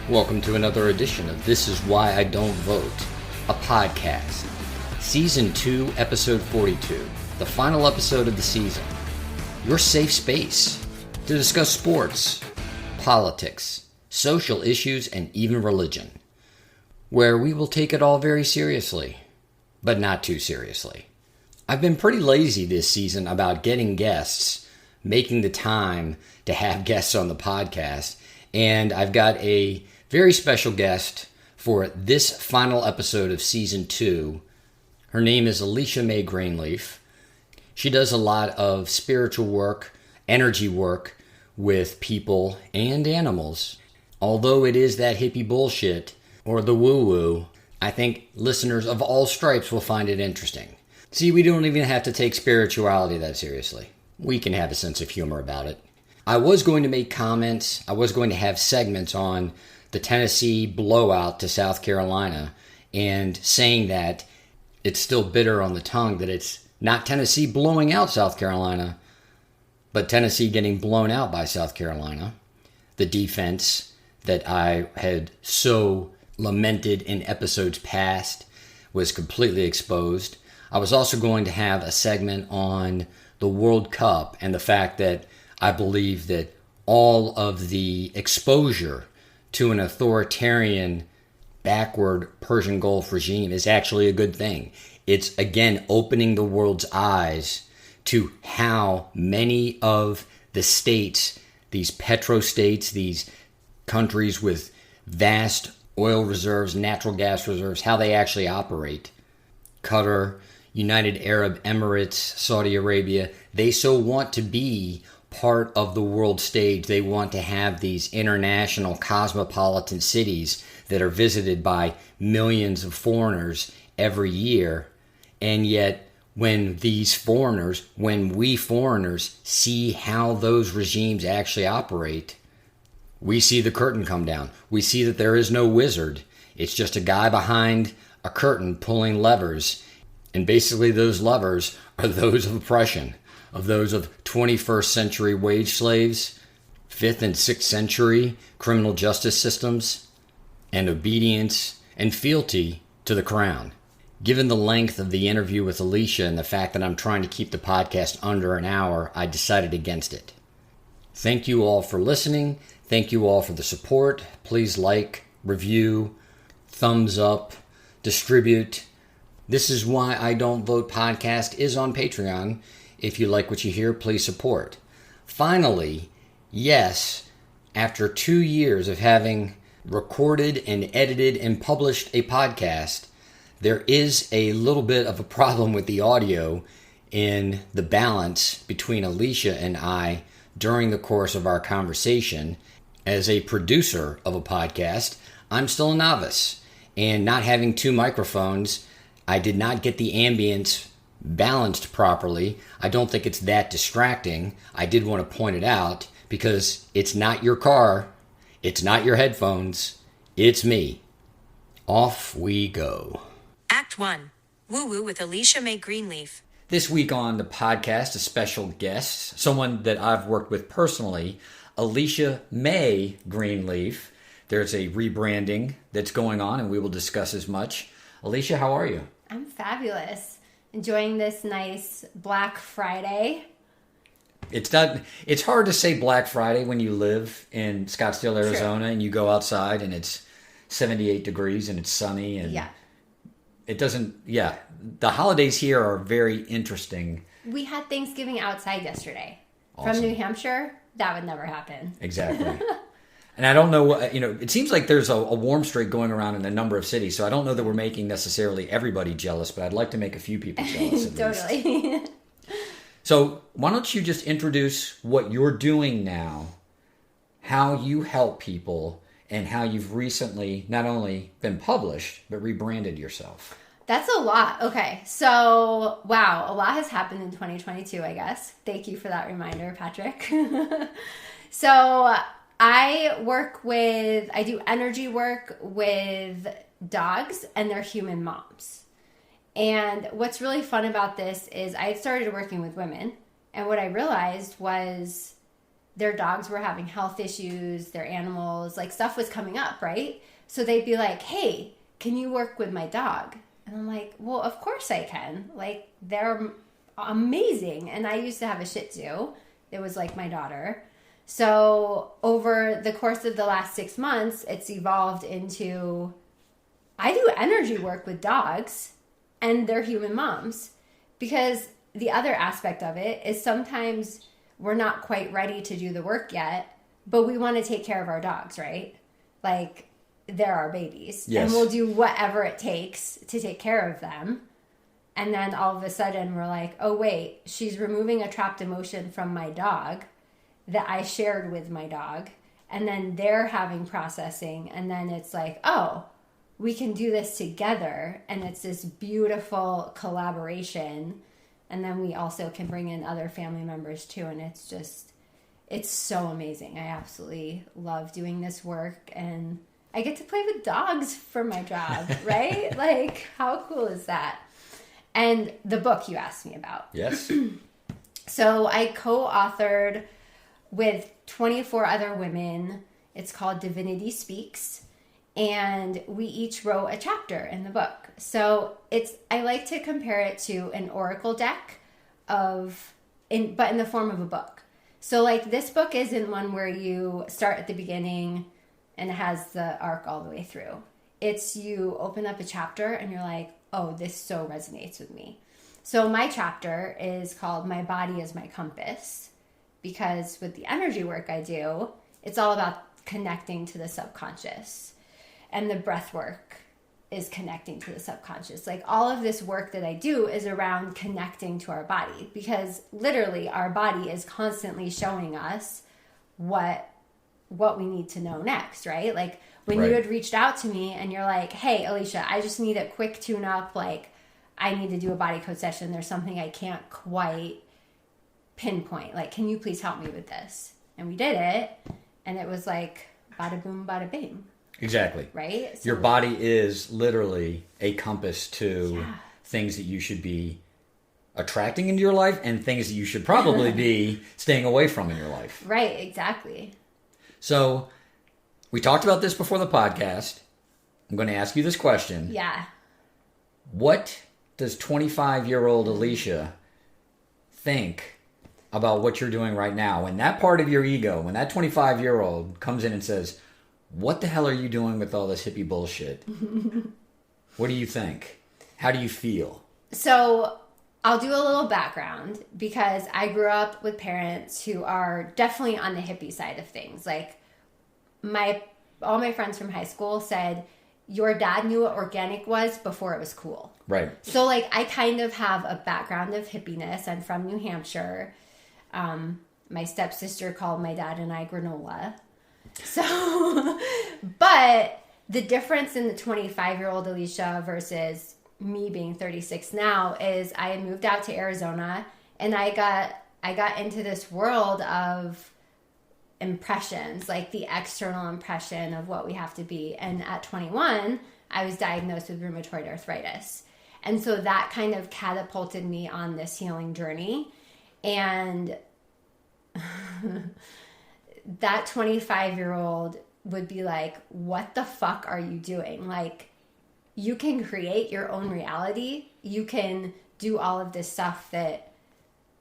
Welcome to another edition of This Is Why I Don't Vote, a podcast. Season 2, Episode 42, the final episode of the season. Your safe space to discuss sports, politics, social issues, and even religion, where we will take it all very seriously, but not too seriously. I've been pretty lazy this season about getting guests, making the time to have guests on the podcast, and I've got a very special guest for this final episode of Season 2. Her name is Elisha Mae Greenleaf. She does a lot of spiritual work, energy work with people and animals. Although it is that hippie bullshit, or the woo-woo, I think listeners of all stripes will find it interesting. See, we don't even have to take spirituality that seriously. We can have a sense of humor about it. I was going to make comments, I was going to have segments on the Tennessee blowout to South Carolina, and saying that it's still bitter on the tongue that it's not Tennessee blowing out South Carolina, but Tennessee getting blown out by South Carolina. The defense that I had so lamented in episodes past was completely exposed. I was also going to have a segment on the World Cup and the fact that I believe that all of the exposure to an authoritarian, backward Persian Gulf regime is actually a good thing. It's, again, opening the world's eyes to how many of the states, these petrostates, these countries with vast oil reserves, natural gas reserves, how they actually operate. Qatar, United Arab Emirates, Saudi Arabia, they so want to be part of the world stage. They want to have these international cosmopolitan cities that are visited by millions of foreigners every year. And yet, when these foreigners, when we foreigners see how those regimes actually operate, we see the curtain come down. We see that there is no wizard. It's just a guy behind a curtain pulling levers. And basically those levers are those of oppression, of those of 21st century wage slaves, 5th and 6th century criminal justice systems, and obedience and fealty to the crown. Given the length of the interview with Elisha and the fact that I'm trying to keep the podcast under an hour, I decided against it. Thank you all for listening. Thank you all for the support. Please like, review, thumbs up, distribute. This Is Why I Don't Vote podcast is on Patreon. If you like what you hear, please support. Finally, yes, after 2 years of having recorded and edited and published a podcast, there is a little bit of a problem with the audio in the balance between Elisha and I during the course of our conversation. As a producer of a podcast, I'm still a novice, and not having 2 microphones, I did not get the ambience balanced properly. I don't think it's that distracting. I did want to point it out because it's not your car, it's not your headphones, it's me. Off we go. Act 1. Woo-Woo with Elisha Mae Greenleaf. This week on the podcast, a special guest, someone that I've worked with personally, Elisha Mae Greenleaf. There's a rebranding that's going on, and we will discuss as much. Elisha, how are you? I'm fabulous. Enjoying this nice Black Friday. It's hard to say Black Friday when you live in Scottsdale, Arizona, and you go outside and it's 78 degrees and it's sunny. And it doesn't, the holidays here are very interesting. We had Thanksgiving outside yesterday. Awesome. From New Hampshire. That would never happen. Exactly. And I don't know what, it seems like there's a warm streak going around in a number of cities. So I don't know that we're making necessarily everybody jealous, but I'd like to make a few people jealous at Totally. least. So why don't you just introduce what you're doing now, how you help people, and how you've recently not only been published, but rebranded yourself. That's a lot. Okay. So, wow. A lot has happened in 2022, I guess. Thank you for that reminder, Patrick. So, I do energy work with dogs and their human moms. And what's really fun about this is I started working with women. And what I realized was their dogs were having health issues, their animals, like stuff was coming up, right? So they'd be like, hey, can you work with my dog? And I'm like, well, of course I can. Like, they're amazing. And I used to have a Shih Tzu. It was like my daughter. So over the course of the last 6 months, it's evolved into, I do energy work with dogs and their human moms. Because the other aspect of it is sometimes we're not quite ready to do the work yet, but we want to take care of our dogs, right? Like, they're our babies. Yes. And we'll do whatever it takes to take care of them. And then all of a sudden we're like, oh, wait, she's removing a trapped emotion from my dog that I shared with my dog. And then they're having processing. And then it's like, oh, we can do this together. And it's this beautiful collaboration. And then we also can bring in other family members too. And it's just, it's so amazing. I absolutely love doing this work. And I get to play with dogs for my job, right? Like, how cool is that? And the book you asked me about. Yes. So I co-authored with 24 other women. It's called Divinity Speaks. And we each wrote a chapter in the book. So I like to compare it to an oracle deck but in the form of a book. So like this book isn't one where you start at the beginning and it has the arc all the way through. It's you open up a chapter and you're like, oh, this so resonates with me. So my chapter is called My Body is My Compass, because with the energy work I do, it's all about connecting to the subconscious. And the breath work is connecting to the subconscious. Like all of this work that I do is around connecting to our body, because literally our body is constantly showing us what we need to know next, right? Like when you had reached out to me and you're like, hey, Elisha, I just need a quick tune up. Like I need to do a body code session. There's something I can't quite pinpoint. Like, can you please help me with this? And we did it. And it was like, bada boom, bada bing. Exactly. Right? So, your body is literally a compass to things that you should be attracting into your life and things that you should probably be staying away from in your life. Right, exactly. So we talked about this before the podcast. I'm going to ask you this question. Yeah. What does 25-year-old Elisha think about what you're doing right now? When that part of your ego, when that 25-year-old comes in and says, what the hell are you doing with all this hippie bullshit? What do you think? How do you feel? So I'll do a little background, because I grew up with parents who are definitely on the hippie side of things. Like all my friends from high school said, your dad knew what organic was before it was cool. Right. So like I kind of have a background of hippiness. I'm from New Hampshire. My stepsister called my dad and I granola. So, but the difference in the 25-year-old Elisha versus me being 36 now is I had moved out to Arizona and I got into this world of impressions, like the external impression of what we have to be. And at 21, I was diagnosed with rheumatoid arthritis. And so that kind of catapulted me on this healing journey. And that 25-year-old would be like, what the fuck are you doing? Like, you can create your own reality. You can do all of this stuff that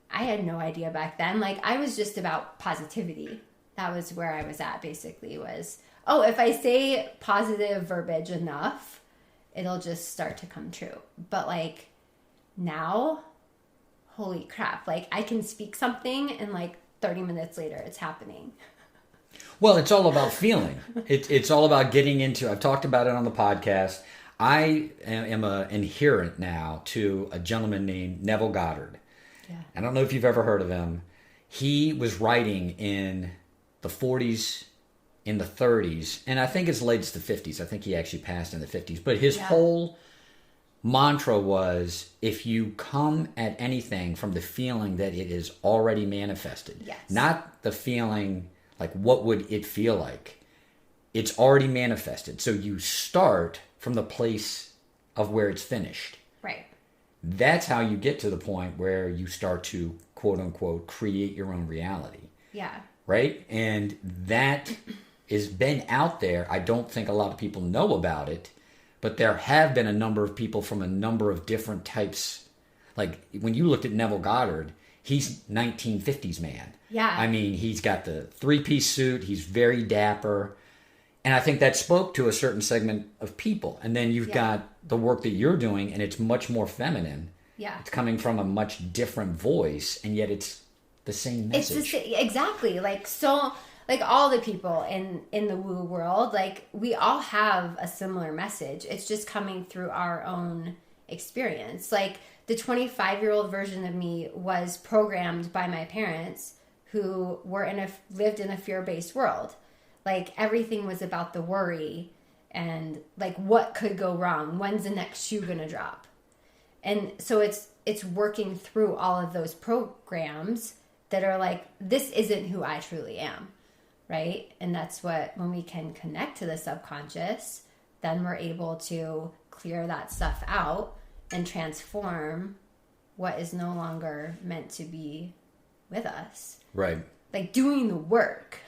I had no idea back then. Like, I was just about positivity. That was where I was at, basically, was, oh, if I say positive verbiage enough, it'll just start to come true. But, like, now, holy crap. Like, I can speak something and, like, 30 minutes later, it's happening. Well, it's all about feeling. It's all about getting into, I've talked about it on the podcast. I am an adherent now to a gentleman named Neville Goddard. Yeah. I don't know if you've ever heard of him. He was writing in the 40s, in the 30s, and I think as late as the 50s. I think he actually passed in the 50s. But his whole mantra was, if you come at anything from the feeling that it is already manifested, not the feeling like what would it feel like, it's already manifested. So you start from the place of where it's finished. Right. That's how you get to the point where you start to, quote unquote, create your own reality. Yeah. right? And that has been out there. I don't think a lot of people know about it, but there have been a number of people from a number of different types. Like when you looked at Neville Goddard, he's 1950s man. Yeah. I mean, he's got the three-piece suit. He's very dapper. And I think that spoke to a certain segment of people. And then you've got the work that you're doing, and it's much more feminine. Yeah. It's coming from a much different voice, and yet it's the same message. Exactly. Like, so, like, all the people in the woo world, like, we all have a similar message. It's just coming through our own experience. Like, the 25-year-old version of me was programmed by my parents who lived in a fear-based world. Like, everything was about the worry and, like, what could go wrong? When's the next shoe gonna drop? And so it's working through all of those programs that are like, this isn't who I truly am, right? And that's when we can connect to the subconscious, then we're able to clear that stuff out and transform what is no longer meant to be with us. Right. Like doing the work.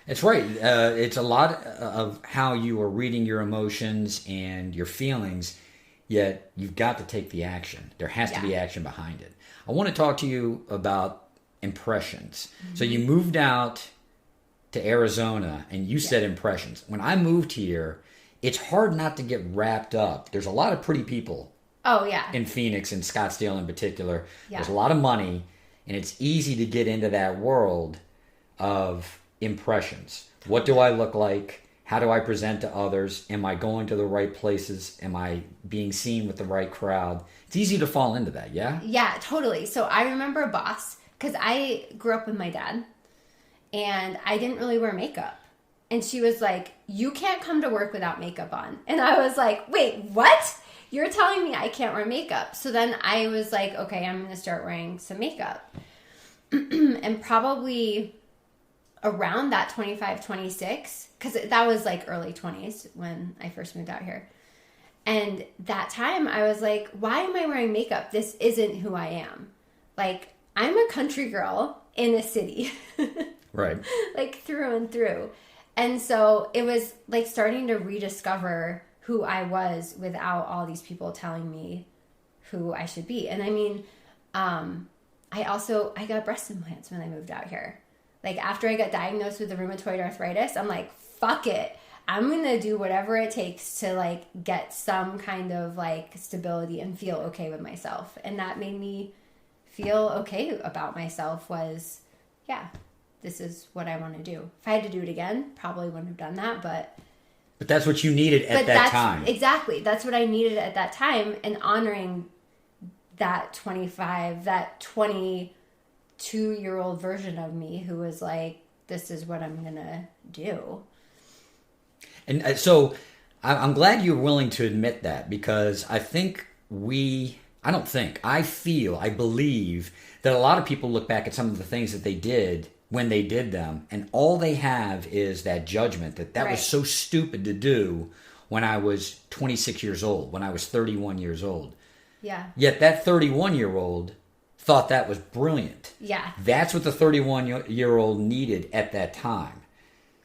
It's right. It's a lot of how you are reading your emotions and your feelings, yet you've got to take the action. There has to be action behind it. I want to talk to you about impressions. Mm-hmm. So you moved out to Arizona and you said impressions. When I moved here, it's hard not to get wrapped up. There's a lot of pretty people. Oh, yeah. In Phoenix and Scottsdale in particular. Yeah. There's a lot of money, and it's easy to get into that world of impressions. What do I look like? How do I present to others? Am I going to the right places? Am I being seen with the right crowd? It's easy to fall into that, yeah? Yeah, totally. So I remember a boss, because I grew up with my dad, and I didn't really wear makeup. And she was like, you can't come to work without makeup on. And I was like, wait, what? You're telling me I can't wear makeup. So then I was like, okay, I'm going to start wearing some makeup. And probably around that 25, 26, because that was like early 20s when I first moved out here. And that time I was like, why am I wearing makeup? This isn't who I am. Like, I'm a country girl in a city. Right. Like through and through. And so it was like starting to rediscover who I was without all these people telling me who I should be. And I mean, I got breast implants when I moved out here. Like after I got diagnosed with the rheumatoid arthritis, I'm like, fuck it. I'm going to do whatever it takes to like get some kind of like stability and feel okay with myself. And that made me feel okay about myself was, yeah, this is what I want to do. If I had to do it again, probably wouldn't have done that, but that's what you needed at that time. Exactly. That's what I needed at that time. And honoring that 22-year-old version of me who was like, this is what I'm going to do. And so I'm glad you're willing to admit that, because I believe that a lot of people look back at some of the things that they did when they did them, and all they have is that judgment that right. was so stupid to do when I was 26 years old, when I was 31 years old. Yeah. Yet that 31-year-old thought that was brilliant. Yeah. That's what the 31-year-old needed at that time.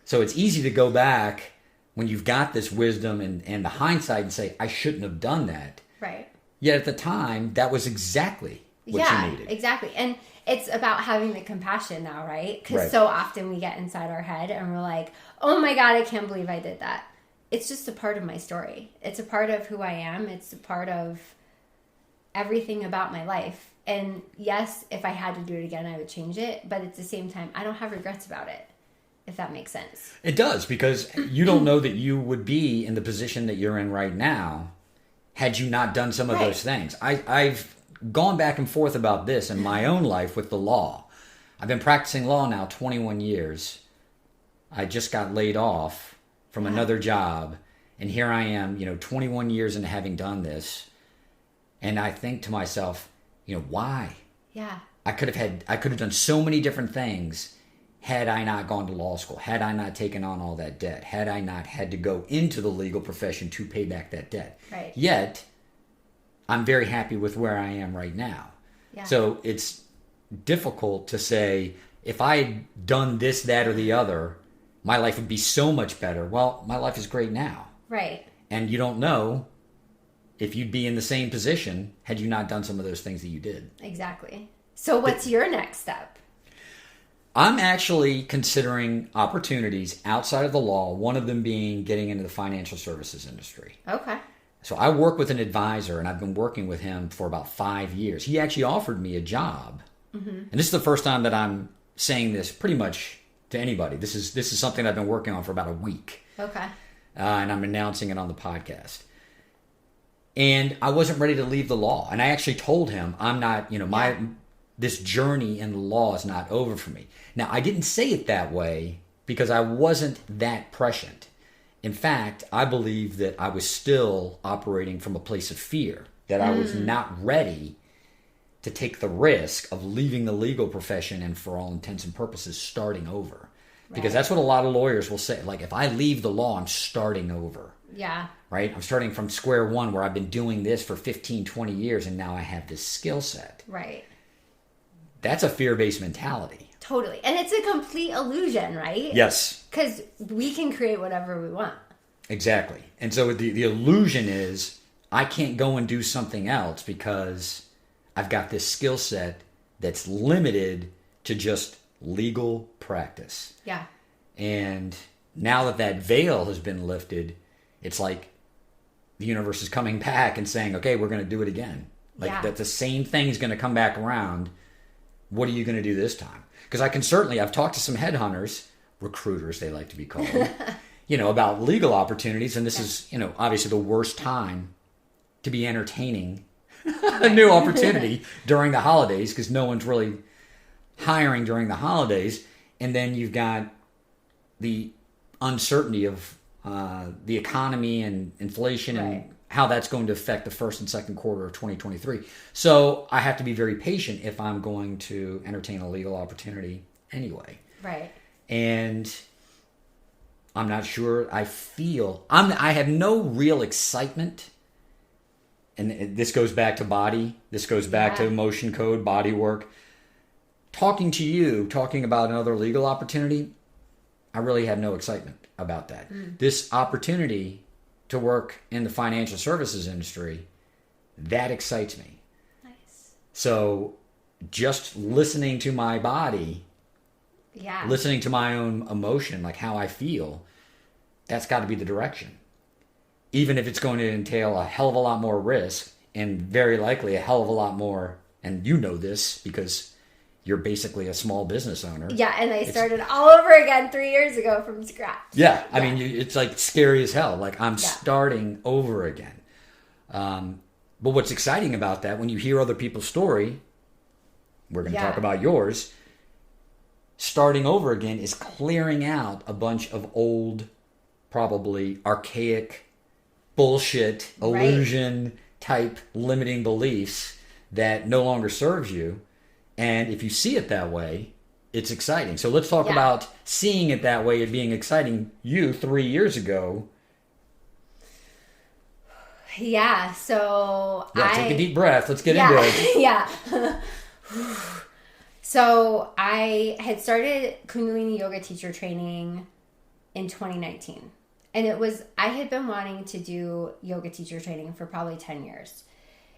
So it's easy to go back when you've got this wisdom and the hindsight and say, I shouldn't have done that. Right. Yet at the time, that was exactly what you needed. Exactly. And it's about having the compassion now, right? Because so often we get inside our head and we're like, oh my God, I can't believe I did that. It's just a part of my story. It's a part of who I am. It's a part of everything about my life. And yes, if I had to do it again, I would change it. But at the same time, I don't have regrets about it, if that makes sense. It does, because you don't know that you would be in the position that you're in right now had you not done some of those things. I've gone back and forth about this in my own life with the law. I've been practicing law now 21 years. I just got laid off from another job, and here I am, 21 years into having done this, and I think to myself, why? Yeah. I could have done so many different things had I not gone to law school, had I not taken on all that debt, had I not had to go into the legal profession to pay back that debt. Right. Yet, I'm very happy with where I am right now. Yeah. So it's difficult to say if I had done this, that, or the other, my life would be so much better. Well, my life is great now. Right. And you don't know if you'd be in the same position had you not done some of those things that you did. Exactly. So what's your next step? I'm actually considering opportunities outside of the law, one of them being getting into the financial services industry. Okay. So I work with an advisor, and I've been working with him for about 5 years. He actually offered me a job. And this is the first time that I'm saying this pretty much to anybody. This is something I've been working on for about a week. Okay. And I'm announcing it on the podcast. And I wasn't ready to leave the law. And I actually told him, I'm not, this journey in the law is not over for me. Now, I didn't say it that way because I wasn't that prescient. In fact, I believe that I was still operating from a place of fear, that I was not ready to take the risk of leaving the legal profession and, for all intents and purposes, starting over. Because that's what a lot of lawyers will say. Like, if I leave the law, I'm starting over. Yeah. Right? I'm starting from square one where I've been doing this for 15, 20 years, and now I have this skill set. Right. That's a fear-based mentality. Totally. And it's a complete illusion, right? Yes. Because we can create whatever we want. Exactly. And so the illusion is I can't go and do something else because I've got this skill set that's limited to just legal practice. Yeah. And now that that veil has been lifted, it's like the universe is coming back and saying, okay, we're going to do it again. Like that the same thing is going to come back around. What are you going to do this time? Because I've talked to some headhunters, recruiters they like to be called, about legal opportunities. And this is, obviously the worst time to be entertaining a new opportunity during the holidays because no one's really hiring during the holidays. And then you've got the uncertainty of the economy and inflation and how that's going to affect the first and second quarter of 2023. So I have to be very patient if I'm going to entertain a legal opportunity anyway. Right. And I'm not sure. I have no real excitement. And this goes back to body. This goes back to emotion code, body work. Talking to you, talking about another legal opportunity, I really have no excitement about that. This opportunity to work in the financial services industry, that excites me. Nice. So just listening to my body, listening to my own emotion, like how I feel, that's got to be the direction. Even if it's going to entail a hell of a lot more risk and very likely a hell of a lot more, and you know this because you're basically a small business owner. Yeah, and I started all over again 3 years ago from scratch. Yeah, I mean, it's like scary as hell. Like I'm starting over again. But what's exciting about that, when you hear other people's story, we're going to talk about yours, starting over again is clearing out a bunch of old, probably archaic, bullshit, illusion type limiting beliefs that no longer serves you. And if you see it that way, it's exciting. So let's talk about seeing it that way and being exciting. You 3 years ago. Yeah, so take a deep breath. Let's get into it. Yeah. So I had started Kundalini yoga teacher training in 2019. And I had been wanting to do yoga teacher training for probably 10 years.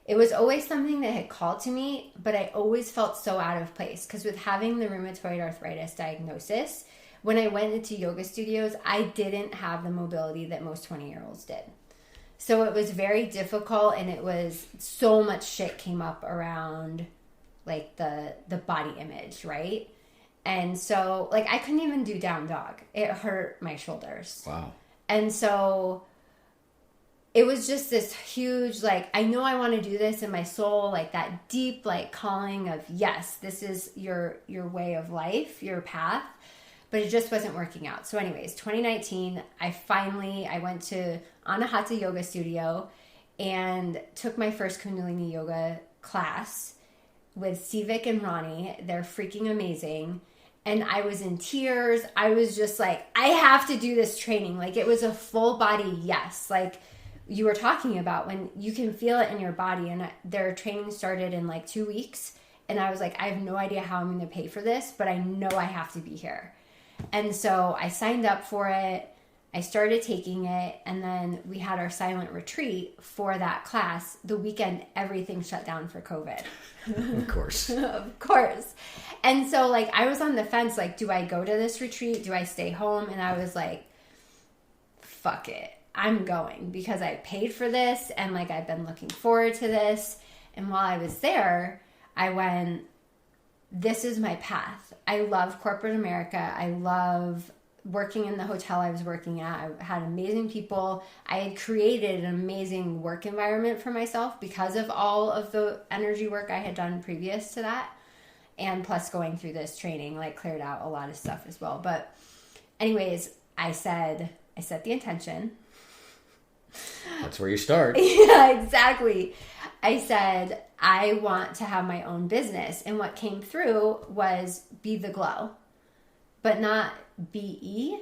It was always something that had called to me, but I always felt so out of place because with having the rheumatoid arthritis diagnosis, when I went into yoga studios, I didn't have the mobility that most 20-year-olds did. So it was very difficult, and it was so much shit came up around like the body image, right? And so like I couldn't even do down dog. It hurt my shoulders. Wow. And so it was just this huge, like, I know I want to do this in my soul, like that deep, like, calling of, yes, this is your way of life, your path, but it just wasn't working out. So anyways, 2019, I went to Anahata Yoga Studio and took my first Kundalini Yoga class with Sivik and Ronnie. They're freaking amazing. And I was in tears. I was just like, I have to do this training. Like, it was a full body yes. Like, you were talking about when you can feel it in your body. And their training started in like 2 weeks. And I was like, I have no idea how I'm going to pay for this, but I know I have to be here. And so I signed up for it. I started taking it, and then we had our silent retreat for that class. The weekend, everything shut down for COVID. Of course. Of course. And so, like, I was on the fence, like, do I go to this retreat? Do I stay home? And I was like, fuck it. I'm going because I paid for this, and, like, I've been looking forward to this. And while I was there, I went, this is my path. I love corporate America. I love working in the hotel I was working at. I had amazing people. I had created an amazing work environment for myself because of all of the energy work I had done previous to that. And plus going through this training, like, cleared out a lot of stuff as well. But anyways, I set the intention. That's where you start. Yeah, exactly. I said, I want to have my own business. And what came through was Be the Glow, but not B-E,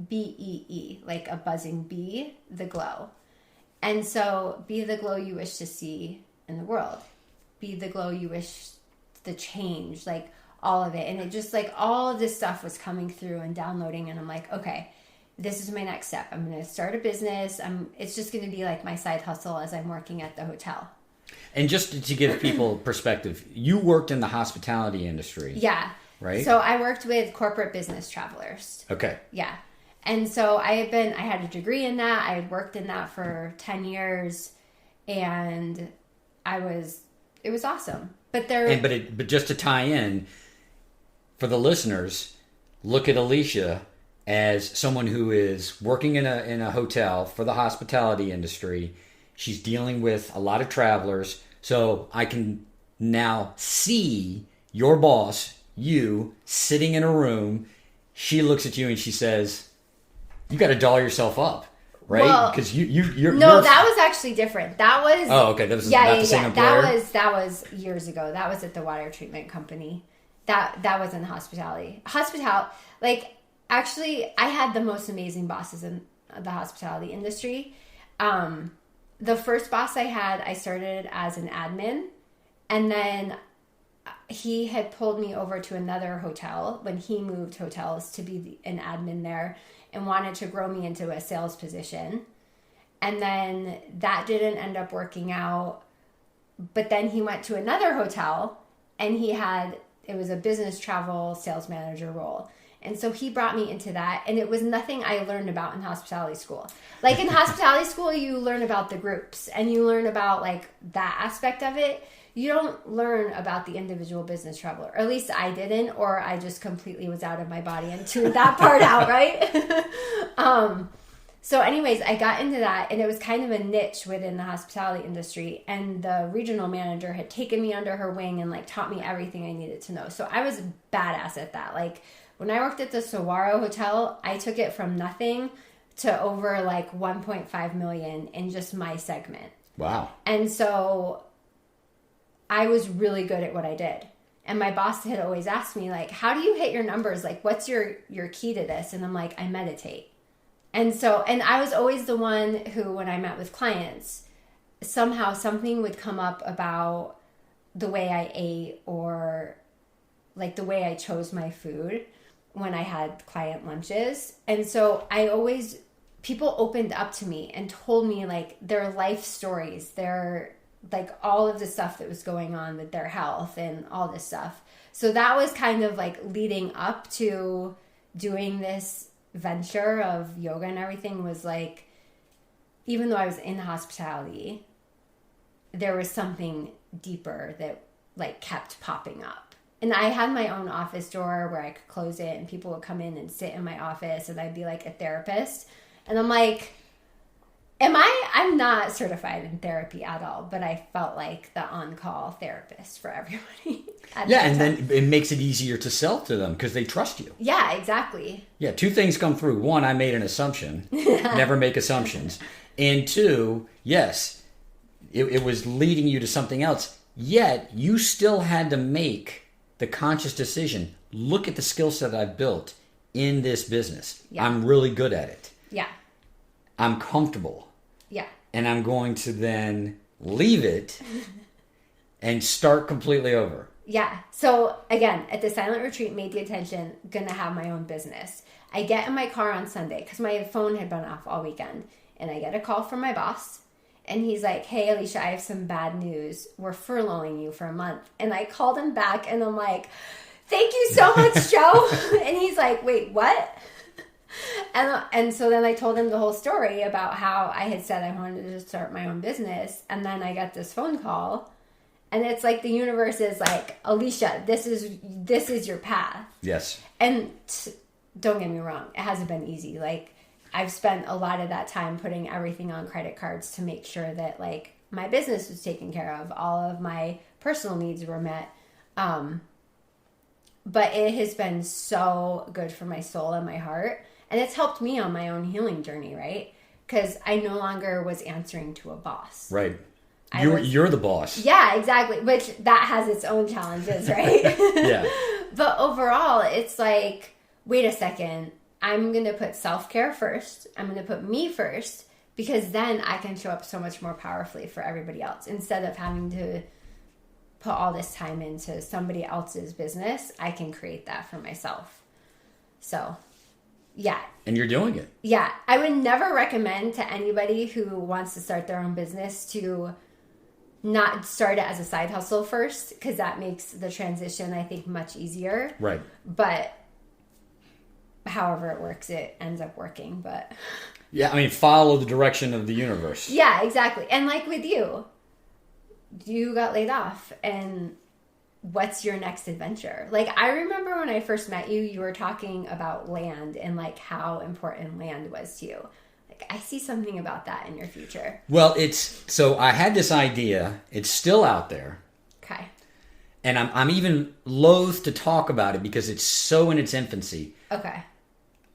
B-E-E, like a buzzing bee, the glow. And so be the glow you wish to see in the world. Be the glow you wish to change, like all of it. And it just, like, all of this stuff was coming through and downloading. And I'm like, okay, this is my next step. I'm going to start a business. It's just going to be like my side hustle as I'm working at the hotel. And just to give people perspective, you worked in the hospitality industry. Yeah. Right? So I worked with corporate business travelers. Okay. Yeah. And so I had a degree in that. I had worked in that for 10 years, and it was awesome. But but just to tie in, for the listeners, look at Elisha as someone who is working in a hotel for the hospitality industry. She's dealing with a lot of travelers. So I can now see your boss, you, sitting in a room. She looks at you and she says, you got to doll yourself up, right? Because you're that was actually different. That was okay. That was not the same employer? That was years ago. That was at the water treatment company. That was in hospitality. Like, actually, I had the most amazing bosses in the hospitality industry. The first boss I had, I started as an admin, and then he had pulled me over to another hotel when he moved hotels to be an admin there and wanted to grow me into a sales position. And then that didn't end up working out. But then he went to another hotel, and it was a business travel sales manager role. And so he brought me into that, and it was nothing I learned about in hospitality school. Like, in hospitality school, you learn about the groups, and you learn about, like, that aspect of it. You don't learn about the individual business traveler. Or at least I didn't, or I just completely was out of my body and tuned that part out, right? So anyways, I got into that, and it was kind of a niche within the hospitality industry. And the regional manager had taken me under her wing and, like, taught me everything I needed to know. So I was badass at that. Like, when I worked at the Saguaro Hotel, I took it from nothing to over, like, 1.5 million in just my segment. Wow. And so I was really good at what I did. And my boss had always asked me, like, how do you hit your numbers? Like, what's your key to this? And I'm like, I meditate. And I was always the one who, when I met with clients, somehow something would come up about the way I ate, or, like, the way I chose my food when I had client lunches. And so people opened up to me and told me, like, their life stories, their, like, all of the stuff that was going on with their health and all this stuff. So that was kind of, like, leading up to doing this venture of yoga and everything, was like, even though I was in hospitality, there was something deeper that, like, kept popping up. And I had my own office door where I could close it, and people would come in and sit in my office, and I'd be like a therapist. And I'm like, I'm not certified in therapy at all, but I felt like the on-call therapist for everybody. Then it makes it easier to sell to them because they trust you. Yeah, exactly. Yeah, two things come through. One, I made an assumption. Never make assumptions. And two, yes, it was leading you to something else. Yet, you still had to make the conscious decision. Look at the skill set I've built in this business. Yeah. I'm really good at it. Yeah. I'm comfortable. Yeah. And I'm going to then leave it and start completely over. Yeah. So again, at the silent retreat, made the intention, gonna have my own business. I get in my car on Sunday because my phone had been off all weekend, and I get a call from my boss, and he's like, "Hey, Elisha, I have some bad news. We're furloughing you for a month." And I called him back, and I'm like, "Thank you so much, Joe." And he's like, "Wait, what?" And so then I told him the whole story about how I had said I wanted to start my own business, and then I got this phone call. And it's like the universe is like, "Elisha, this is your path." Yes. And don't get me wrong, it hasn't been easy. Like, I've spent a lot of that time putting everything on credit cards to make sure that, like, my business was taken care of. All of my personal needs were met. But it has been so good for my soul and my heart. And it's helped me on my own healing journey, right? Because I no longer was answering to a boss. Right. You're the boss. Yeah, exactly. Which that has its own challenges, right? Yeah. But overall, it's like, wait a second. I'm going to put self-care first. I'm going to put me first, because then I can show up so much more powerfully for everybody else. Instead of having to put all this time into somebody else's business, I can create that for myself. So, yeah. And you're doing it. Yeah. I would never recommend to anybody who wants to start their own business to not start it as a side hustle first, because that makes the transition, I think, much easier. Right. But however it works, it ends up working. But yeah, I mean, follow the direction of the universe. Yeah, exactly. And like with you got laid off, and what's your next adventure? Like, I remember when I first met you, you were talking about land and like how important land was to you. I see something about that in your future. Well, so I had this idea. It's still out there. Okay. And I'm even loath to talk about it because it's so in its infancy. Okay.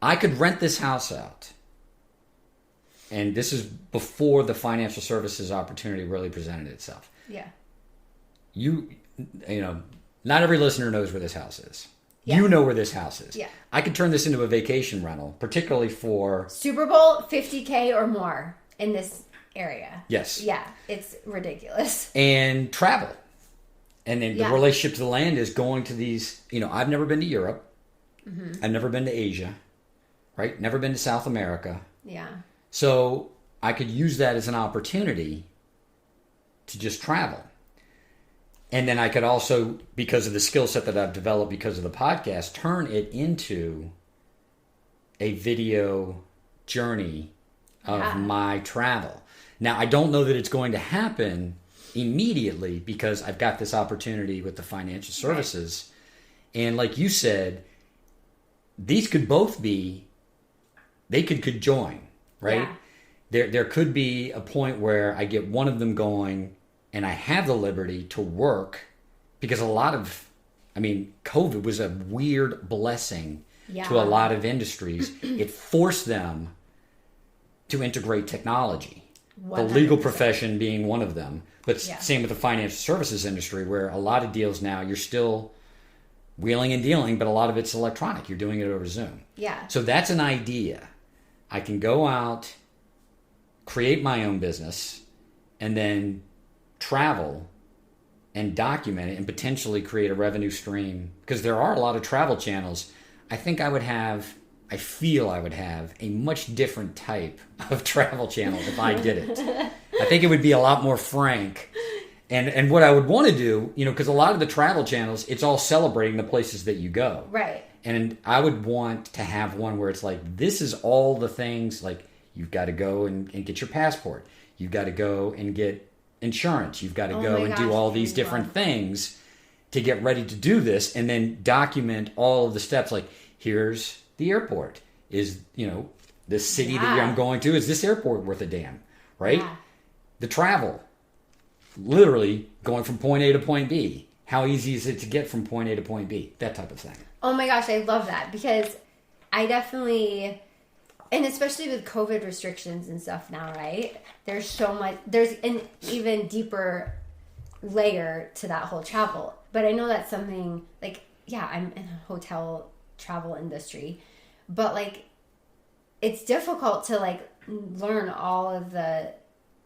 I could rent this house out. And this is before the financial services opportunity really presented itself. Yeah. You know, not every listener knows where this house is. Yeah. You know where this house is. Yeah. I could turn this into a vacation rental, particularly for Super Bowl, 50K or more in this area. Yes. Yeah, it's ridiculous. And travel. And then the relationship to the land is going to these, I've never been to Europe. Mm-hmm. I've never been to Asia, right? Never been to South America. Yeah. So I could use that as an opportunity to just travel. And then I could also, because of the skill set that I've developed because of the podcast, turn it into a video journey of my travel. Now, I don't know that it's going to happen immediately because I've got this opportunity with the financial services. Right. And like you said, these could both be, they could conjoin, right? Yeah. There could be a point where I get one of them going and I have the liberty to work, because COVID was a weird blessing to a lot of industries. It forced them to integrate technology. 100%. The legal profession being one of them. But same with the financial services industry, where a lot of deals now, you're still wheeling and dealing, but a lot of it's electronic. You're doing it over Zoom. Yeah. So that's an idea. I can go out, create my own business, and then travel and document it and potentially create a revenue stream, because there are a lot of travel channels. I feel I would have a much different type of travel channel if I did it. I think it would be a lot more frank. And what I would want to do, because a lot of the travel channels, it's all celebrating the places that you go. Right. And I would want to have one where it's like, this is all the things, like, you've got to go and get your passport. You've got to go and get insurance. You've got to go and do all these different things to get ready to do this, and then document all of the steps. Like, here's the airport. Is, the city that I'm going to, is this airport worth a damn? Right? Yeah. The travel. Literally going from point A to point B. How easy is it to get from point A to point B? That type of thing. Oh my gosh, I love that, because I definitely... And especially with COVID restrictions and stuff now, right? There's an even deeper layer to that whole travel. But I know that's something, like, I'm in a hotel travel industry. But, like, it's difficult to, like, learn all of the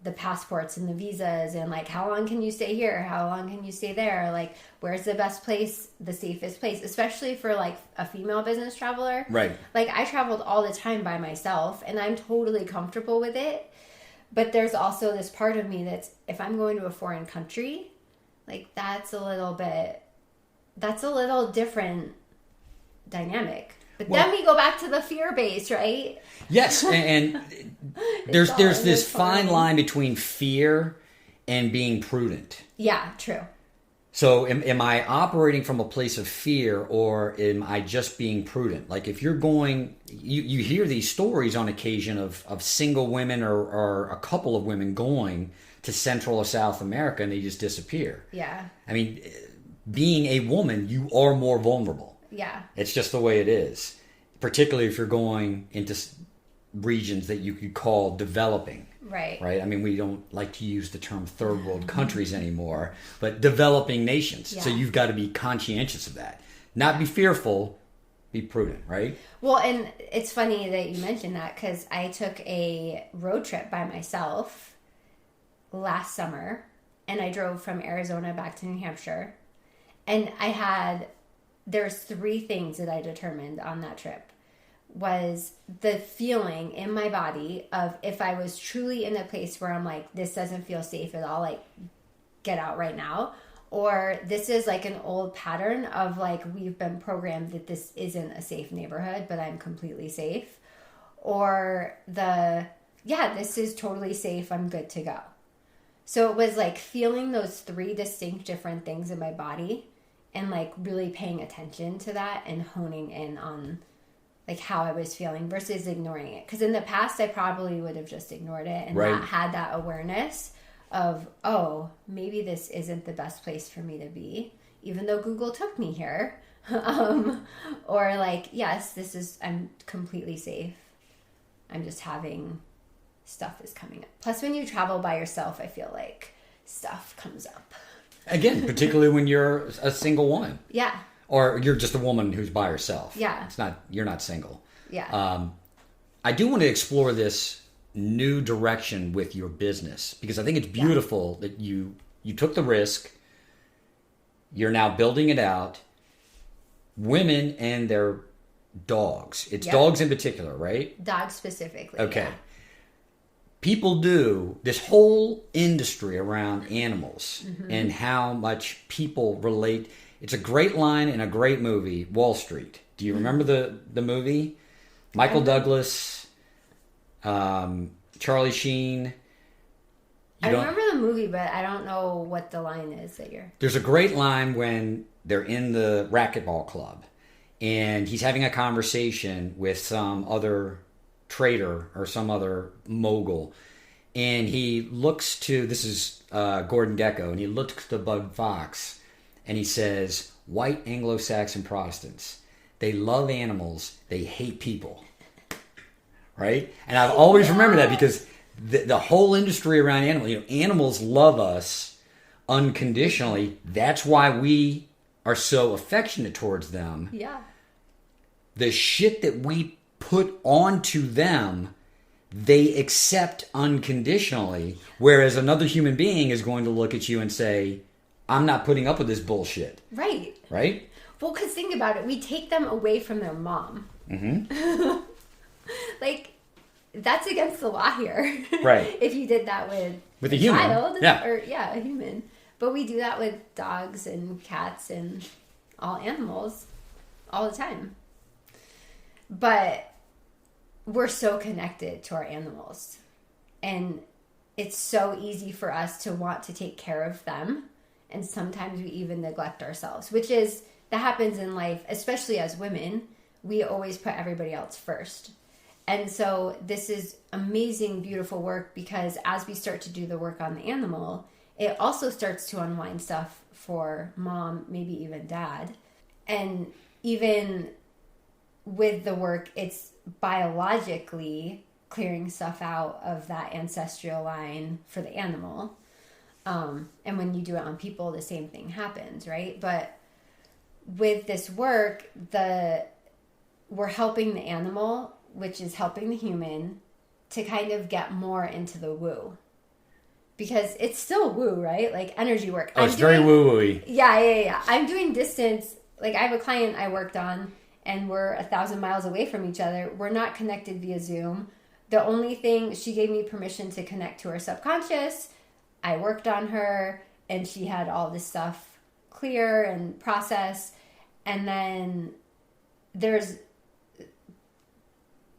the passports and the visas and like how long can you stay here, how long can you stay there, like where's the best place, the safest place, especially for like a female business traveler. Right. Like I traveled all the time by myself and I'm totally comfortable with it, but there's also this part of me that's, if I'm going to a foreign country, like that's a little different dynamic. But then we go back to the fear base, right? Yes, and there's this fine line between fear and being prudent. Yeah, true. So am I operating from a place of fear, or am I just being prudent? Like if you're going, you hear these stories on occasion of single women or a couple of women going to Central or South America and they just disappear. Yeah. I mean, being a woman, you are more vulnerable. Yeah. It's just the way it is, particularly if you're going into regions that you could call developing. Right. Right? I mean, we don't like to use the term third world countries anymore, but developing nations. Yeah. So you've got to be conscientious of that. Not be fearful, be prudent, right? Well, and it's funny that you mentioned that because I took a road trip by myself last summer and I drove from Arizona back to New Hampshire. And there's 3 things that I determined on that trip. Was the feeling in my body of if I was truly in a place where I'm like, this doesn't feel safe at all, like get out right now. Or this is like an old pattern of like, we've been programmed that this isn't a safe neighborhood, but I'm completely safe. Or this is totally safe, I'm good to go. So it was like feeling those 3 distinct different things in my body and like really paying attention to that and honing in on like how I was feeling versus ignoring it. Because in the past, I probably would have just ignored it and not had that awareness of, oh, maybe this isn't the best place for me to be, even though Google took me here. Or like, yes, I'm completely safe. I'm just having stuff is coming up. Plus, when you travel by yourself, I feel like stuff comes up. Again, particularly when you're a single woman. Yeah. Or you're just a woman who's by herself. Yeah. You're not single. Yeah. I do want to explore this new direction with your business because I think it's beautiful that you took the risk. You're now building it out. Women and their dogs. It's dogs in particular, right? Dogs specifically. Okay. Yeah. People do this whole industry around animals and how much people relate. It's a great line in a great movie, Wall Street. Do you remember the movie? Michael Douglas, Charlie Sheen. I remember the movie, but I don't know what the line is that you're... There's a great line when they're in the racquetball club and he's having a conversation with some other trader or some other mogul, and he looks to, this is Gordon Gekko, and he looks to Bud Fox and he says, white Anglo-Saxon Protestants, they love animals, they hate people. Right? And I've always remembered that because the whole industry around animals, animals love us unconditionally. That's why we are so affectionate towards them. Yeah. The shit that we put onto them, they accept unconditionally, whereas another human being is going to look at you and say, I'm not putting up with this bullshit. Right. Right? Well, because think about it. We take them away from their mom. Mm-hmm. Like, that's against the law here. Right. If you did that with a human. child. Yeah. Or, a human. But we do that with dogs and cats and all animals all the time. But we're so connected to our animals. And it's so easy for us to want to take care of them. And sometimes we even neglect ourselves, that happens in life, especially as women. We always put everybody else first. And so this is amazing, beautiful work because as we start to do the work on the animal, it also starts to unwind stuff for mom, maybe even dad. And even with the work, it's biologically clearing stuff out of that ancestral line for the animal. And when you do it on people, the same thing happens, right? But with this work, we're helping the animal, which is helping the human, to kind of get more into the woo. because it's still woo, right? Like energy work. Oh, it's very woo-woo-y. Yeah. I'm doing distance. Like I have a client I worked on and we're 1,000 miles away from each other. We're not connected via Zoom. The only thing, she gave me permission to connect to her subconscious. I worked on her and she had all this stuff clear and processed. And then there's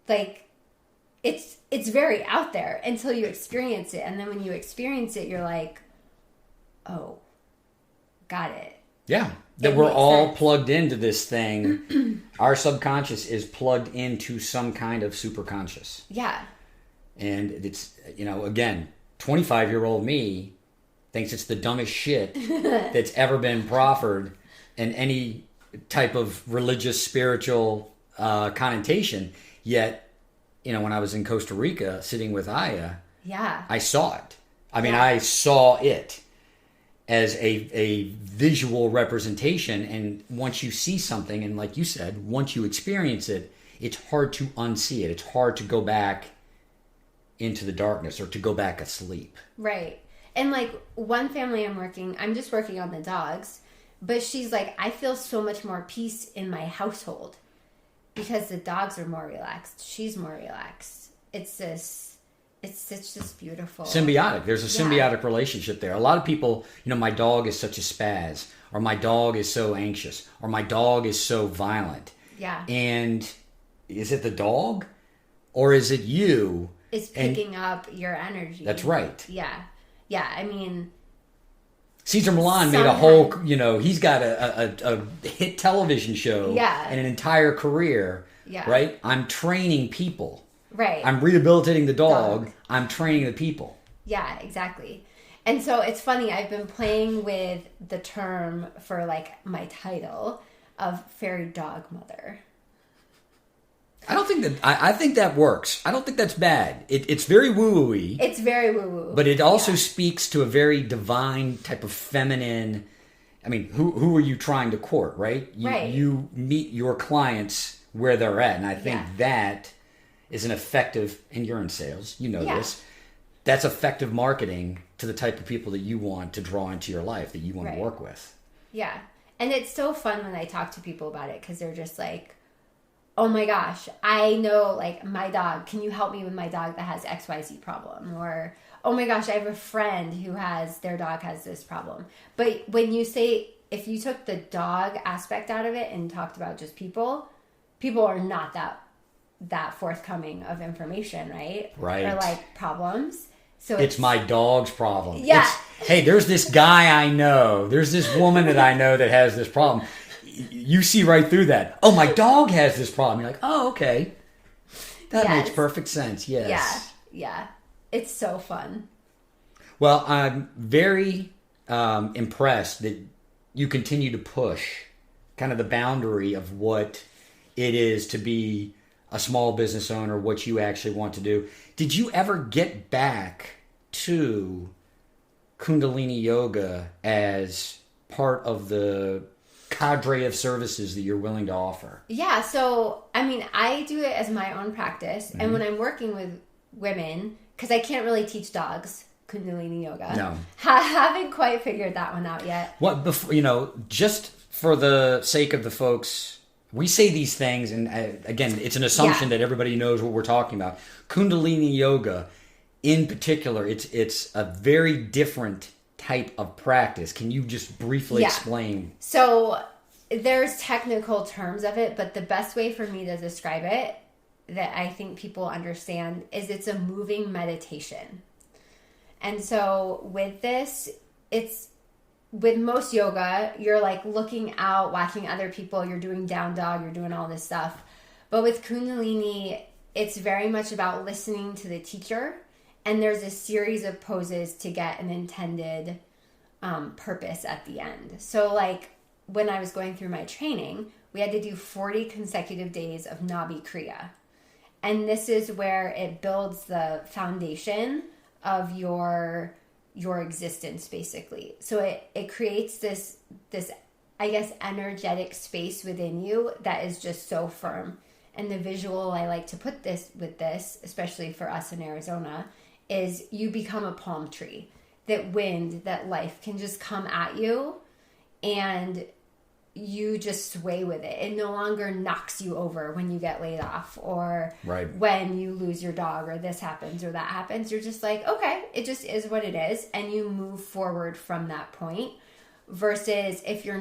like, it's very out there until you experience it. And then when you experience it, you're like, oh, got it. Yeah. That we're all plugged into this thing. Our subconscious is plugged into some kind of superconscious. Yeah. And it's, again, 25-year-old me thinks it's the dumbest shit that's ever been proffered in any type of religious, spiritual connotation. Yet, when I was in Costa Rica sitting with Aya, I saw it. I saw it as a visual representation. And once you see something, and like you said, once you experience it, it's hard to unsee it. It's hard to go back into the darkness or to go back asleep. Right. And like one family I'm just working on the dogs, but she's like, I feel so much more peace in my household because the dogs are more relaxed. She's more relaxed. It's just beautiful. Symbiotic. There's a symbiotic relationship there. A lot of people, my dog is such a spaz, or my dog is so anxious, or my dog is so violent. Yeah. And is it the dog or is it you? Is picking up your energy. That's right. Yeah. Cesar Millan made a whole, he's got a hit television show and an entire career, right? I'm training people. Right. I'm rehabilitating the dog. I'm training the people. Yeah, exactly. And so it's funny, I've been playing with the term for like my title of fairy dog mother. I think that works. I don't think that's bad. It's very woo-woo-y. It's very woo-woo. But it also speaks to a very divine type of feminine. Who are you trying to court, right? You meet your clients where they're at. And I think that is an effective, and you're in sales, this. That's effective marketing to the type of people that you want to draw into your life, that you want to work with. Yeah. And it's so fun when I talk to people about it because they're just like, oh my gosh, I know like my dog, can you help me with my dog that has XYZ problem? Or, oh my gosh, I have a friend who their dog has this problem. But when you say, if you took the dog aspect out of it and talked about just people are not that forthcoming of information, right? Right. Or like problems. So it's my dog's problem. Yeah. Hey, there's this guy I know. There's this woman that I know that has this problem. You see right through that. Oh, my dog has this problem. You're like, oh, okay. That makes perfect sense. Yes. Yeah. It's so fun. Well, I'm very impressed that you continue to push kind of the boundary of what it is to be a small business owner, what you actually want to do. Did you ever get back to Kundalini Yoga as part of the cadre of services that you're willing to offer? Yeah, so I do it as my own practice, and when I'm working with women, because I can't really teach dogs Kundalini Yoga. No, haven't quite figured that one out yet. What just for the sake of the folks, we say these things, and again, it's an assumption that everybody knows what we're talking about. Kundalini Yoga, in particular, it's a very different type of practice. Can you just briefly explain? So there's technical terms of it, but the best way for me to describe it that I think people understand is it's a moving meditation. And so with this, with most yoga, you're like looking out, watching other people, you're doing down dog, you're doing all this stuff. But with Kundalini, it's very much about listening to the teacher. And there's a series of poses to get an intended purpose at the end. So like when I was going through my training, we had to do 40 consecutive days of Nabi Kriya. And this is where it builds the foundation of your existence, basically. So it creates this I guess energetic space within you that is just so firm. And the visual I like to put this with this, especially for us in Arizona, is you become a palm tree. that wind, that life can just come at you and you just sway with it. It no longer knocks you over when you get laid off or when you lose your dog or this happens or that happens. You're just like, okay, it just is what it is. And you move forward from that point versus if you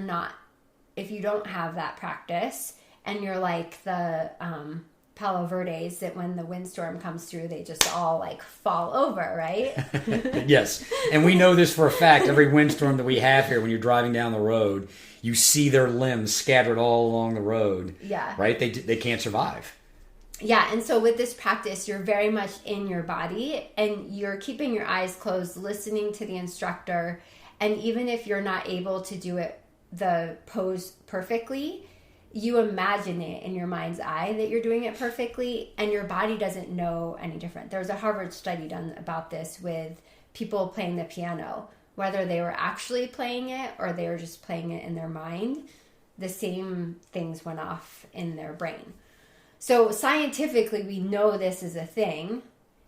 don't have that practice and you're like the Palo Verdes that when the windstorm comes through, they just all like fall over, right? Yes. And we know this for a fact. Every windstorm that we have here, when you're driving down the road, you see their limbs scattered all along the road. Yeah. Right? They can't survive. Yeah. And so with this practice, you're very much in your body and you're keeping your eyes closed, listening to the instructor. And even if you're not able to do the pose perfectly, you imagine it in your mind's eye that you're doing it perfectly and your body doesn't know any different. There was a Harvard study done about this with people playing the piano, whether they were actually playing it or they were just playing it in their mind, the same things went off in their brain. So scientifically, we know this is a thing.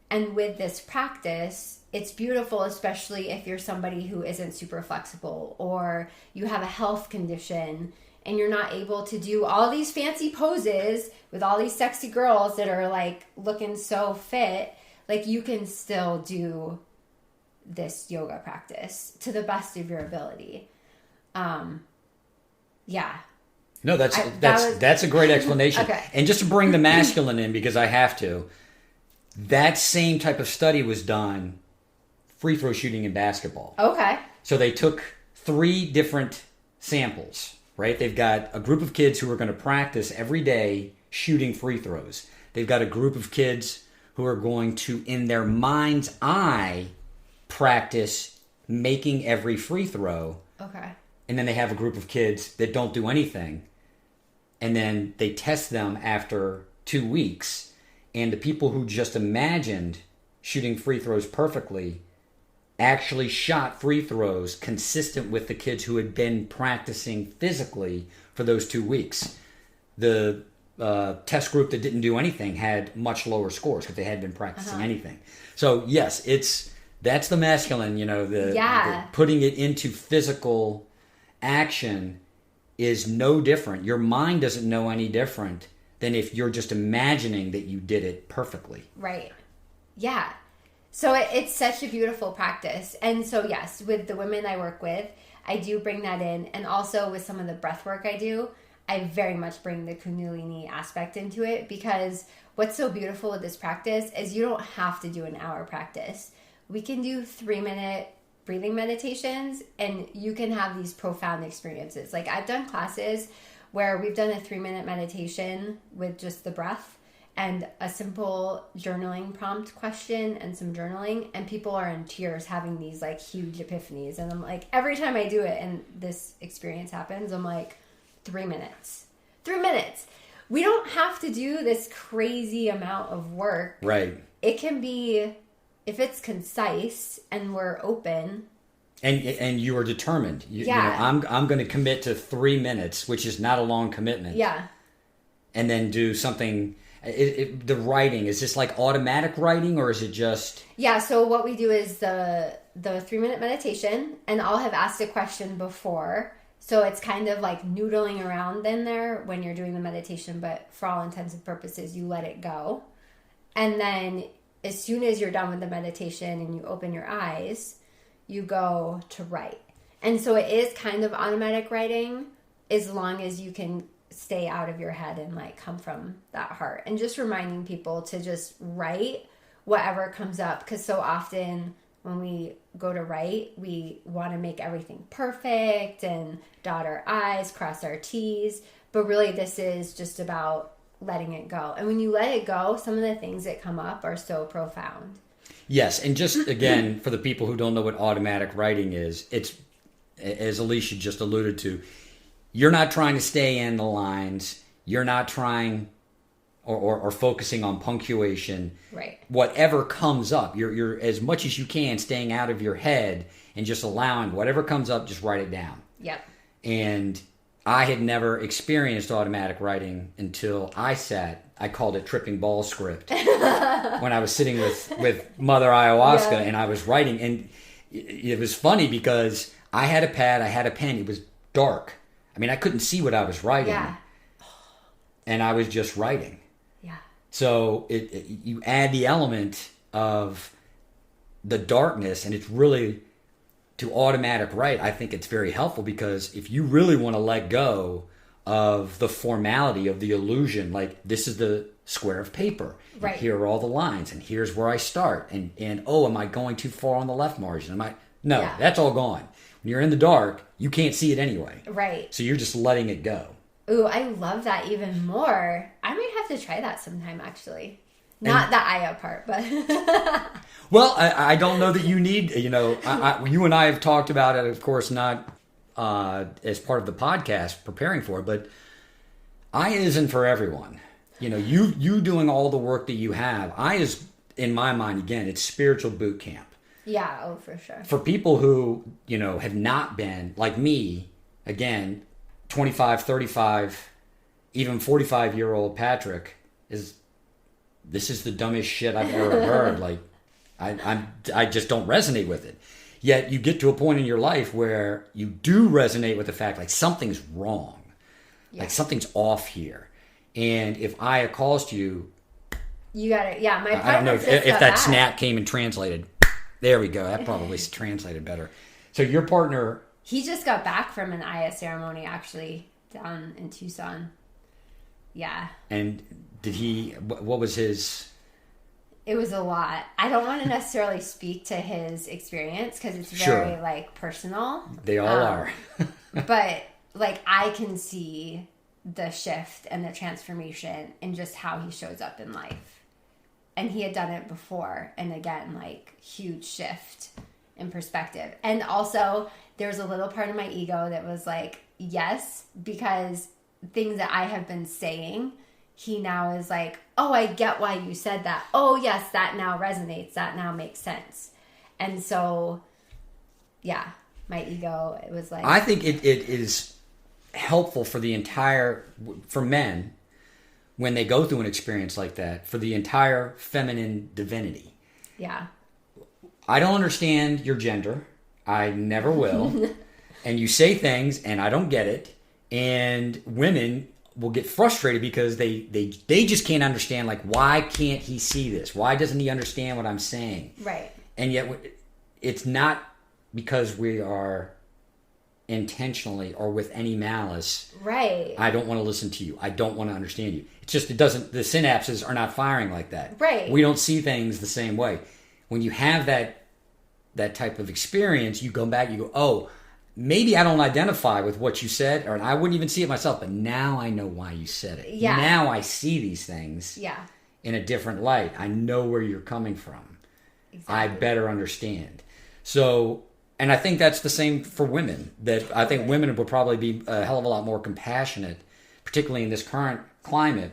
And with this practice, it's beautiful, especially if you're somebody who isn't super flexible or you have a health condition and you're not able to do all these fancy poses with all these sexy girls that are like looking so fit. Like you can still do this yoga practice to the best of your ability. Yeah. No, that's a great explanation. Okay. And just to bring the masculine in, because I have to, that same type of study was done free throw shooting in basketball. Okay. So they took 3 different samples, right? They've got a group of kids who are going to practice every day shooting free throws. They've got a group of kids who are going to, in their mind's eye, practice making every free throw. Okay. And then they have a group of kids that don't do anything. And then they test them after 2 weeks. And the people who just imagined shooting free throws perfectly actually shot free throws consistent with the kids who had been practicing physically for those 2 weeks. The test group that didn't do anything had much lower scores because they hadn't been practicing anything. So yes, that's the masculine, the putting it into physical action is no different. Your mind doesn't know any different than if you're just imagining that you did it perfectly. Right. Yeah. So it's such a beautiful practice. And so, yes, with the women I work with, I do bring that in. And also with some of the breath work I do, I very much bring the Kundalini aspect into it because what's so beautiful with this practice is you don't have to do an hour practice. We can do 3-minute breathing meditations and you can have these profound experiences. Like I've done classes where we've done a 3-minute meditation with just the breath and a simple journaling prompt question and some journaling, and people are in tears having these like huge epiphanies. And I'm like, every time I do it and this experience happens, I'm like, 3 minutes. 3 minutes. We don't have to do this crazy amount of work. Right. It can be, if it's concise and we're open. And you are determined. I'm going to commit to 3 minutes, which is not a long commitment. Yeah. And then do something. The writing, is this like automatic writing or is it just? Yeah. So what we do is the 3-minute meditation, and I'll have asked a question before. So it's kind of like noodling around in there when you're doing the meditation, but for all intents and purposes, you let it go. And then as soon as you're done with the meditation and you open your eyes, you go to write. And so it is kind of automatic writing as long as you can stay out of your head and like come from that heart. And just reminding people to just write whatever comes up, because so often when we go to write, we want to make everything perfect and dot our I's, cross our T's. But really this is just about letting it go. And when you let it go, some of the things that come up are so profound. Yes. And just again, for the people who don't know what automatic writing is, it's, as Elisha just alluded to, you're not trying to stay in the lines. You're not trying or focusing on punctuation. Right. Whatever comes up, you're as much as you can staying out of your head and just allowing whatever comes up, just write it down. Yep. And I had never experienced automatic writing until I called it tripping ball script when I was sitting with Mother Ayahuasca and I was writing. And it was funny because I had a pad, I had a pen. It was dark. I mean, I couldn't see what I was writing. Yeah. And I was just writing. Yeah. So you add the element of the darkness, and it's really to automatic write. I think it's very helpful because if you really want to let go of the formality of the illusion, like this is the square of paper, right? And here are all the lines, and here's where I start, and oh, am I going too far on the left margin? No, that's all gone. When you're in the dark, you can't see it anyway, right? So you're just letting it go. Ooh, I love that even more. I might have to try that sometime, actually. Not the Aya part, but... Well, I don't know that you need, you and I have talked about it, of course, not as part of the podcast, preparing for it, but Aya isn't for everyone. You doing all the work that you have, Aya is, in my mind, again, it's spiritual boot camp. Yeah, oh, for sure. For people who, have not been, like me, again, 25, 35, even 45-year-old Patrick this is the dumbest shit I've ever heard. Like, I just don't resonate with it. Yet you get to a point in your life where you do resonate with the fact, like, something's wrong. Yeah. Like, something's off here. And if Aya calls to you... You got it. Yeah, my partner... I don't know if that snap came and translated. There we go. That probably translated better. So your partner... He just got back from an Aya ceremony, actually, down in Tucson. Yeah. And what was his... It was a lot. I don't want to necessarily speak to his experience because it's very, personal. They all are. But, I can see the shift and the transformation in just how he shows up in life. And he had done it before. And again, huge shift in perspective. And also, there's a little part of my ego that was like, yes, because things that I have been saying, he now is like, oh, I get why you said that. Oh, yes, that now resonates. That now makes sense. And so, yeah, my ego, it was like... I think it is helpful for for men, when they go through an experience like that, for the entire feminine divinity. Yeah. I don't understand your gender. I never will. And you say things, and I don't get it. And women will get frustrated because they just can't understand, why can't he see this? Why doesn't he understand what I'm saying? Right. And yet it's not because we are intentionally or with any malice. Right. I don't want to listen to you. I don't want to understand you. It's just, the synapses are not firing like that. Right. We don't see things the same way. When you have that type of experience, you go back, you go, oh, maybe I don't identify with what you said, or I wouldn't even see it myself, but now I know why you said it. Yeah. Now I see these things in a different light. I know where you're coming from. Exactly. I better understand. So, and I think that's the same for women, that I think women would probably be a hell of a lot more compassionate, particularly in this current climate,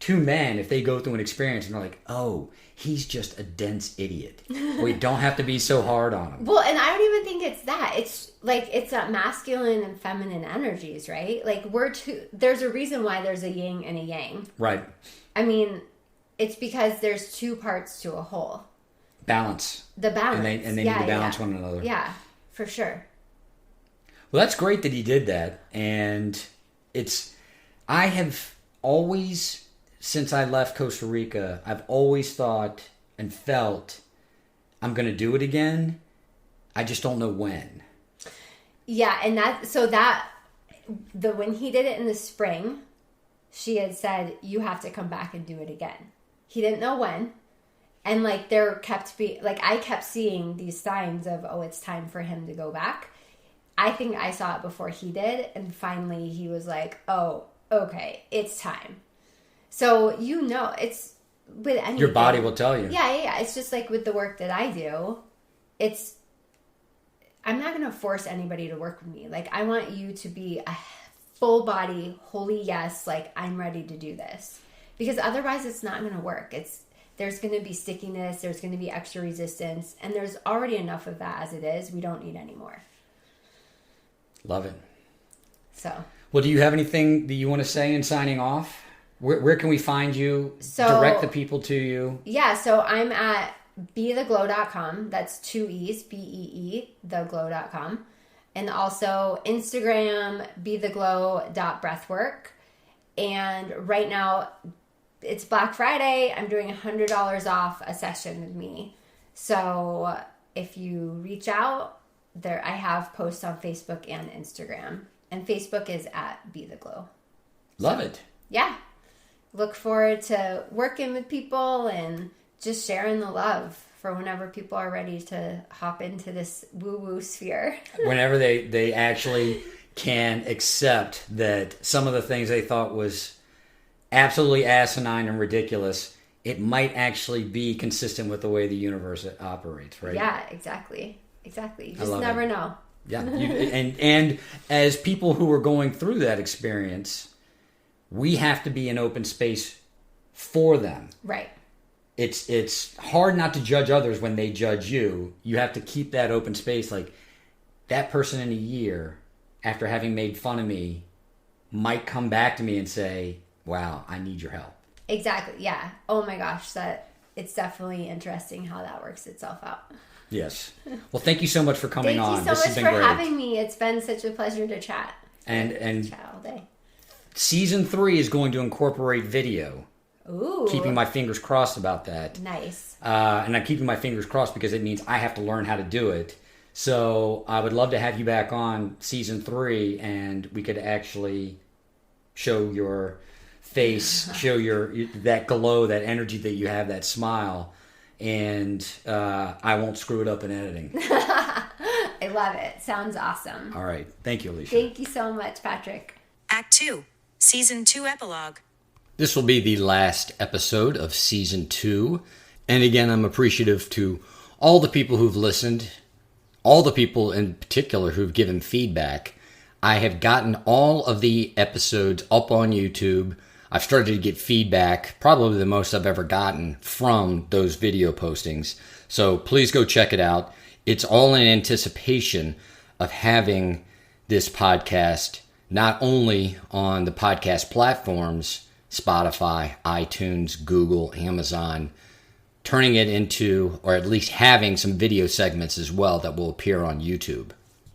to men if they go through an experience and they're like, oh, he's just a dense idiot. We don't have to be so hard on him. Well, and I don't even think it's that. It's it's that masculine and feminine energies, right? There's a reason why there's a yin and a yang. Right. I mean, it's because there's two parts to a whole. Balance. The balance. And they need to balance one another. Yeah, for sure. Well, that's great that he did that. And I have always, since I left Costa Rica, I've always thought and felt I'm going to do it again. I just don't know when. Yeah, and when he did it in the spring, she had said, you have to come back and do it again. He didn't know when. And I kept seeing these signs of, oh, it's time for him to go back. I think I saw it before he did. And finally he was like, oh, okay, it's time. So, it's with anything. Your body will tell you. Yeah. It's just with the work that I do, I'm not going to force anybody to work with me. I want you to be a full body, holy yes, I'm ready to do this. Because otherwise it's not going to work. There's going to be stickiness, there's going to be extra resistance, and there's already enough of that as it is. We don't need any more. Love it. So. Well, do you have anything that you want to say in signing off? Where can we find you? Direct the people to you. Yeah, so I'm at beetheglow.com. That's 2 E's, BEE, theglow.com. And also Instagram, beetheglow.breathwork. And right now, it's Black Friday. I'm doing $100 off a session with me. So if you reach out, there I have posts on Facebook and Instagram. And Facebook is at Be The Glow. Love it. Yeah. Look forward to working with people and just sharing the love for whenever people are ready to hop into this woo-woo sphere. Whenever they actually can accept that some of the things they thought was absolutely asinine and ridiculous, it might actually be consistent with the way the universe operates, right? Yeah, exactly. You just never know. Yeah. And as people who are going through that experience, we have to be an open space for them. Right. It's hard not to judge others when they judge you. You have to keep that open space. Like, that person in a year, after having made fun of me, might come back to me and say, wow, I need your help. Exactly. Yeah. Oh my gosh. It's definitely interesting how that works itself out. Yes. Well, thank you so much for coming on. Thank you so much for having me. It's been such a pleasure to chat. And chat all day. Season 3 is going to incorporate video. Ooh. Keeping my fingers crossed about that. Nice. And I'm keeping my fingers crossed because it means I have to learn how to do it. So I would love to have you back on Season 3 and we could actually show your face, show that glow, that energy that you have, that smile. And I won't screw it up in editing. I love it. Sounds awesome. All right. Thank you, Elisha. Thank you so much, Patrick. Act 2, Season 2 Epilogue. This will be the last episode of Season 2. And again, I'm appreciative to all the people who've listened, all the people in particular who've given feedback. I have gotten all of the episodes up on YouTube. I've started to get feedback, probably the most I've ever gotten from those video postings. So please go check it out. It's all in anticipation of having this podcast not only on the podcast platforms, Spotify, iTunes, Google, Amazon, turning it into, or at least having some video segments as well that will appear on YouTube.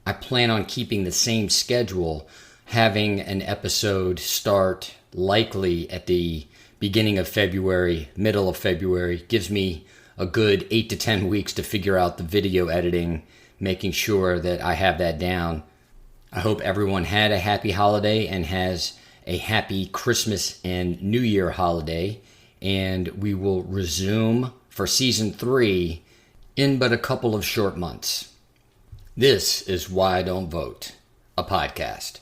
I plan on keeping the same schedule, having an episode start likely at the beginning of February, middle of February. Gives me a good 8 to 10 weeks to figure out the video editing, making sure that I have that down. I hope everyone had a happy holiday and has a happy Christmas and New Year holiday. And we will resume for Season 3 in but a couple of short months. This is Why I Don't Vote, a podcast.